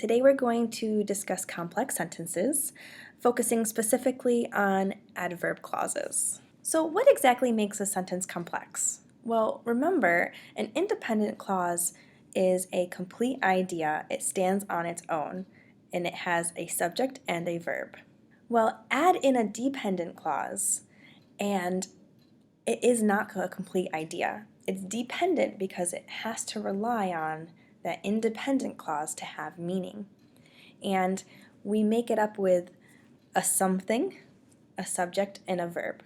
Today we're going to discuss complex sentences, focusing specifically on adverb clauses. So what exactly makes a sentence complex? Well, remember, an independent clause is a complete idea. It stands on its own, and it has a subject and a verb. Well, add in a dependent clause, and it is not a complete idea. It's dependent because it has to rely on that independent clause to have meaning. And we make it up with a something, a subject, and a verb.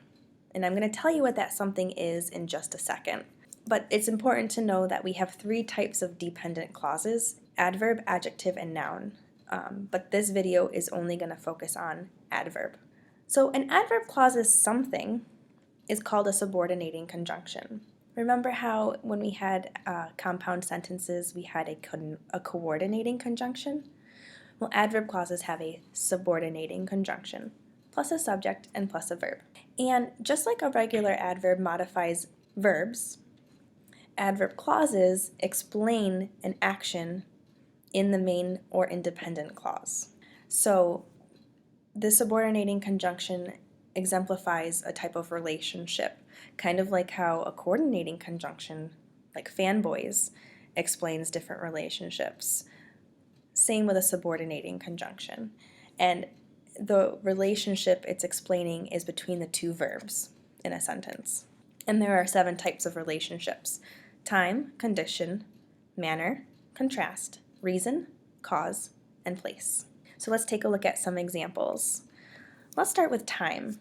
And I'm going to tell you what that something is in just a second. But it's important to know that we have three types of dependent clauses: adverb, adjective, and noun. But this video is only going to focus on adverb. So an adverb clause's something is called a subordinating conjunction. Remember how when we had compound sentences, we had a coordinating conjunction? Well, adverb clauses have a subordinating conjunction, plus a subject and plus a verb. And just like a regular adverb modifies verbs, adverb clauses explain an action in the main or independent clause. So the subordinating conjunction exemplifies a type of relationship, kind of like how a coordinating conjunction, like fanboys, explains different relationships. Same with a subordinating conjunction. And the relationship it's explaining is between the two verbs in a sentence. And there are 7 types of relationships: time, condition, manner, contrast, reason, cause, and place. So let's take a look at some examples. Let's start with time.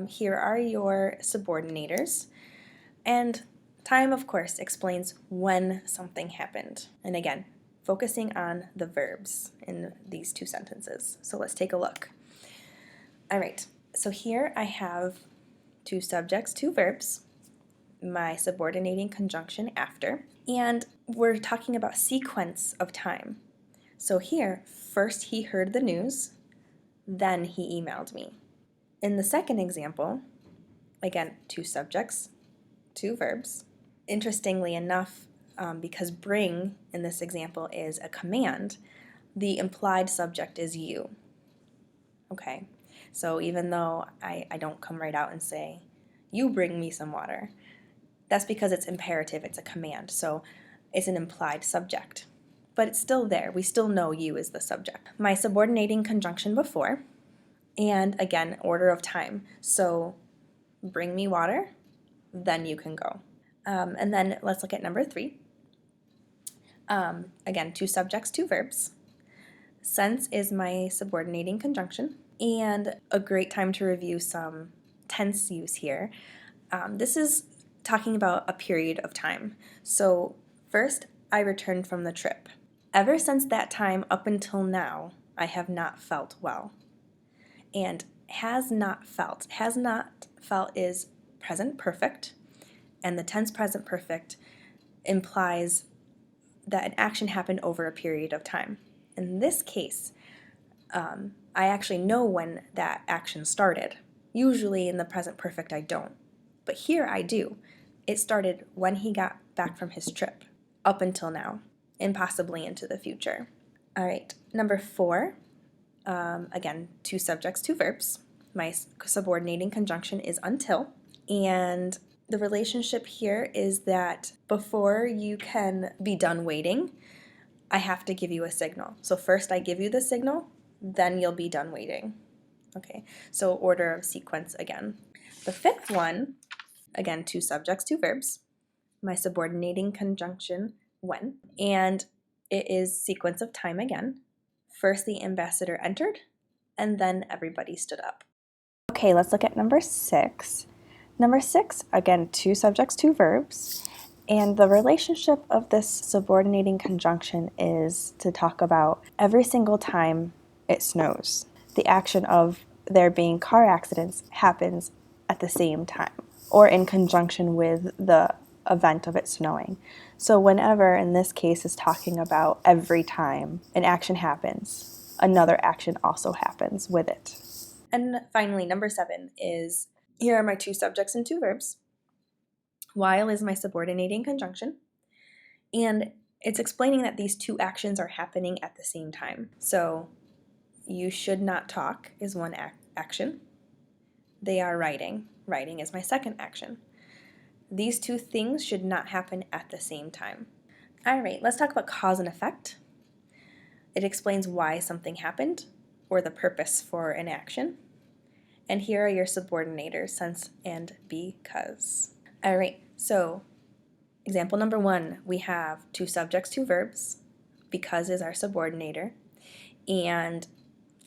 Here are your subordinators, and time, of course, explains when something happened. And again, focusing on the verbs in these 2 sentences. So let's take a look. All right, so here I have 2 subjects, 2 verbs, my subordinating conjunction after, and we're talking about sequence of time. So here, first he heard the news, then he emailed me. In the second example, again, 2 subjects, 2 verbs. Interestingly enough, because bring in this example is a command, the implied subject is you. Okay, so even though I don't come right out and say, you bring me some water, that's because it's imperative, it's a command, so it's an implied subject. But it's still there, we still know you is the subject. My subordinating conjunction before, and again, order of time. So bring me water, then you can go. And then let's look at number 3. Again, 2 subjects, 2 verbs. Since is my subordinating conjunction, and a great time to review some tense use here. This is talking about a period of time. So first, I returned from the trip. Ever since that time up until now, I have not felt well. And has not felt is present perfect, and the tense present perfect implies that an action happened over a period of time. In this case, I actually know when that action started. Usually in the present perfect I don't, but here I do. It started when he got back from his trip, up until now, and possibly into the future. All right, number 4. Again, 2 subjects, 2 verbs. My subordinating conjunction is until, and the relationship here is that before you can be done waiting, I have to give you a signal. So first I give you the signal, then you'll be done waiting. Okay, so order of sequence again. The 5th one, again, 2 subjects, 2 verbs. My subordinating conjunction when, and it is sequence of time again. First the ambassador entered, and then everybody stood up. Okay, let's look at number 6. Number 6, again, 2 subjects, 2 verbs, and the relationship of this subordinating conjunction is to talk about every single time it snows. The action of there being car accidents happens at the same time, or in conjunction with the event of it snowing. So whenever, in this case, is talking about every time an action happens, another action also happens with it. And finally, number 7 is, here are my 2 subjects and 2 verbs. While is my subordinating conjunction, and It's explaining that these two actions are happening at the same time. So you should not talk is one action. They are writing. Writing is my second action. These two things should not happen at the same time. All right, let's talk about cause and effect. It explains why something happened or the purpose for an action. And here are your subordinators, since and because. All right, so example number 1, we have two subjects, two verbs. Because is our subordinator. And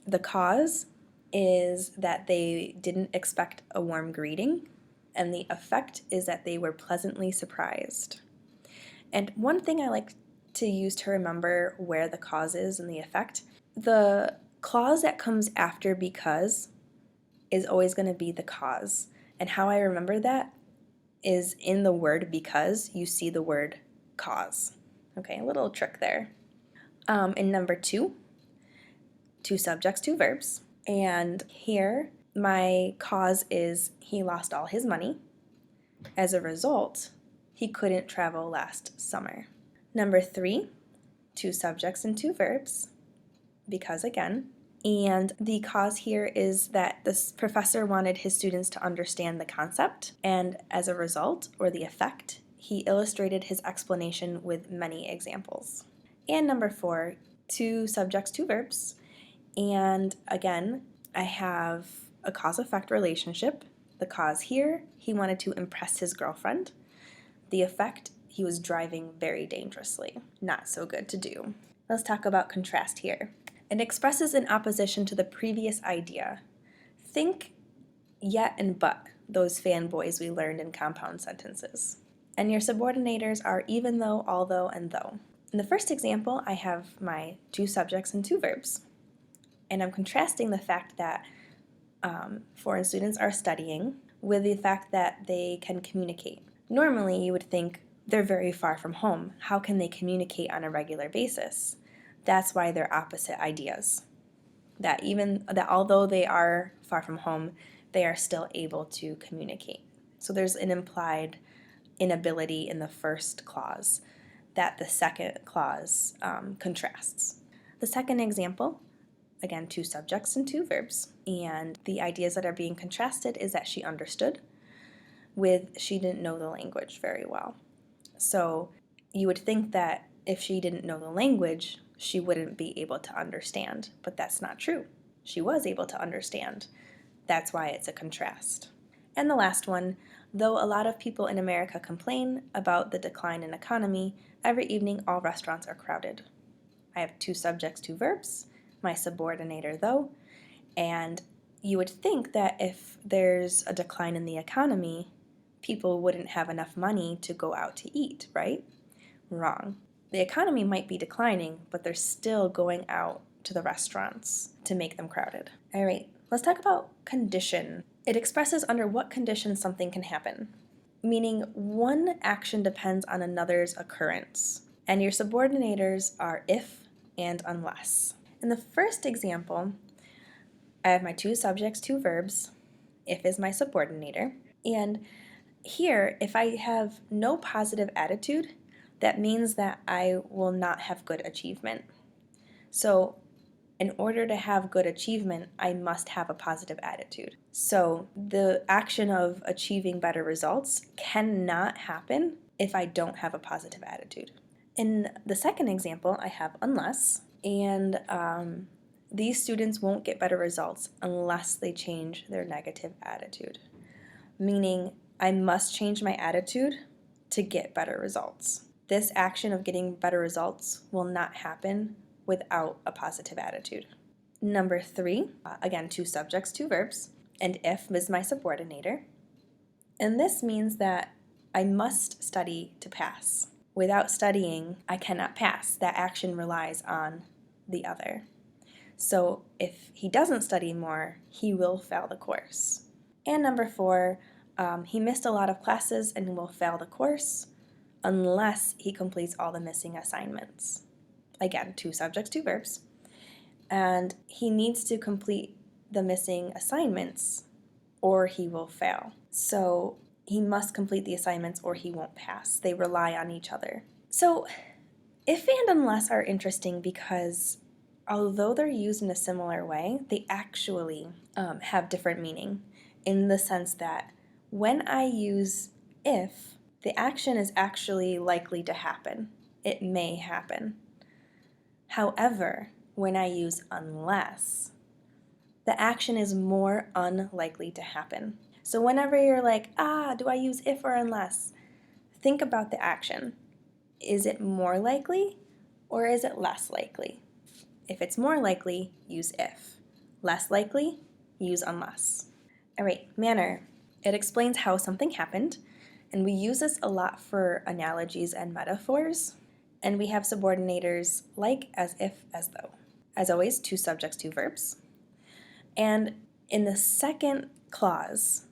the cause is that they didn't expect a warm greeting. And the effect is that they were pleasantly surprised. And one thing I like to use to remember where the cause is and the effect, the clause that comes after because is always going to be the cause. And how I remember that is in the word because you see the word cause. Okay, a little trick there. In number 2, two subjects, two verbs. And here, my cause is he lost all his money. As a result, he couldn't travel last summer. Number 3, two subjects and two verbs, because again. And the cause here is that this professor wanted his students to understand the concept, and as a result, or the effect, he illustrated his explanation with many examples. And number 4, two subjects, two verbs. And again, I have a cause-effect relationship. The cause here, he wanted to impress his girlfriend. The effect, he was driving very dangerously. Not so good to do. Let's talk about contrast here. It expresses an opposition to the previous idea. Think yet and but, those fanboys we learned in compound sentences. And your subordinators are even though, although, and though. In the first example, I have my two subjects and two verbs. And I'm contrasting the fact that foreign students are studying with the fact that they can communicate. Normally, you would think they're very far from home. How can they communicate on a regular basis? That's why they're opposite ideas. That although they are far from home, they are still able to communicate. So there's an implied inability in the first clause that the second clause contrasts. The second example, again, two subjects and two verbs. And the ideas that are being contrasted is that she understood with she didn't know the language very well. So you would think that if she didn't know the language, she wouldn't be able to understand. But that's not true. She was able to understand. That's why it's a contrast. And the last one, though a lot of people in America complain about the decline in economy, every evening all restaurants are crowded. I have two subjects, two verbs, my subordinator though, and you would think that if there's a decline in the economy, people wouldn't have enough money to go out to eat, right? Wrong. The economy might be declining, but they're still going out to the restaurants to make them crowded. All right, let's talk about condition. It expresses under what conditions something can happen, meaning one action depends on another's occurrence, and your subordinators are if and unless. In the first example, I have my two subjects, two verbs. If is my subordinator. And here, if I have no positive attitude, that means that I will not have good achievement. So in order to have good achievement, I must have a positive attitude. So the action of achieving better results cannot happen if I don't have a positive attitude. In the second example, I have unless, and these students won't get better results unless they change their negative attitude, meaning I must change my attitude to get better results. This action of getting better results will not happen without a positive attitude. Number 3, again, two subjects, two verbs, and if is my subordinator. And this means that I must study to pass. Without studying, I cannot pass. That action relies on the other. So if he doesn't study more, he will fail the course. And number 4, he missed a lot of classes and will fail the course unless he completes all the missing assignments. Again, two subjects, two verbs. And he needs to complete the missing assignments or he will fail. So he must complete the assignments or he won't pass. They rely on each other. So If and unless are interesting because although they're used in a similar way, they actually have different meaning in the sense that when I use if, the action is actually likely to happen. It may happen. However, when I use unless, the action is more unlikely to happen. So whenever you're like, do I use if or unless? Think about the action. Is it more likely or is it less likely? If it's more likely, use if. Less likely, use unless. All right, manner. It explains how something happened, and we use this a lot for analogies and metaphors, and we have subordinators like, as if, as though. As always, 2 subjects, 2 verbs. And in the second clause,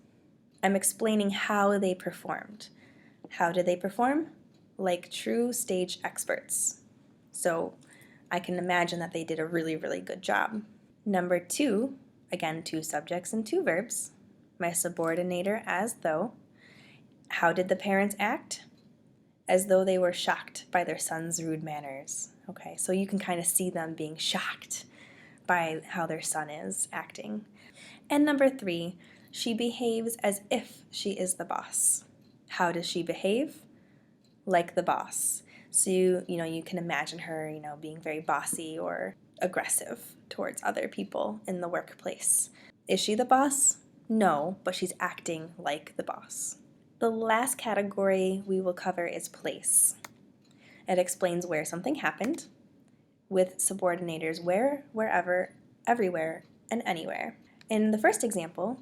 I'm explaining how they performed. How did they perform? Like true stage experts. So I can imagine that they did a really, really good job. Number 2, again, 2 subjects and 2 verbs. My subordinator, as though. How did the parents act? As though they were shocked by their son's rude manners. Okay, so you can kind of see them being shocked by how their son is acting. And number 3, she behaves as if she is the boss. How does she behave? Like the boss. So you can imagine her, being very bossy or aggressive towards other people in the workplace. Is she the boss? No, but she's acting like the boss. The last category we will cover is place. It explains where something happened with subordinators where, wherever, everywhere, and anywhere. In the first example,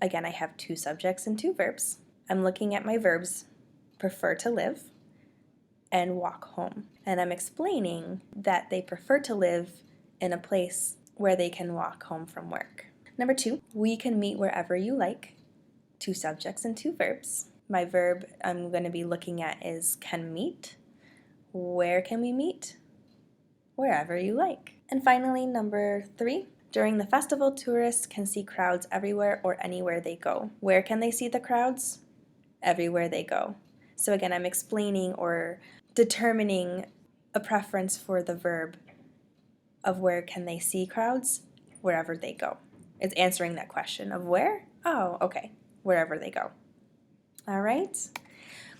again, I have 2 subjects and 2 verbs. I'm looking at my verbs, prefer to live and walk home. And I'm explaining that they prefer to live in a place where they can walk home from work. Number 2, we can meet wherever you like. 2 subjects and 2 verbs. My verb I'm going to be looking at is can meet. Where can we meet? Wherever you like. And finally, number 3, during the festival, tourists can see crowds everywhere or anywhere they go. Where can they see the crowds? Everywhere they go. So again, I'm explaining or determining a preference for the verb of where can they see crowds? Wherever they go. It's answering that question of where? Oh, okay. Wherever they go. All right.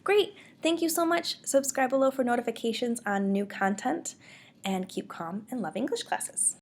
Great. Thank you so much. Subscribe below for notifications on new content, and keep calm and love English classes.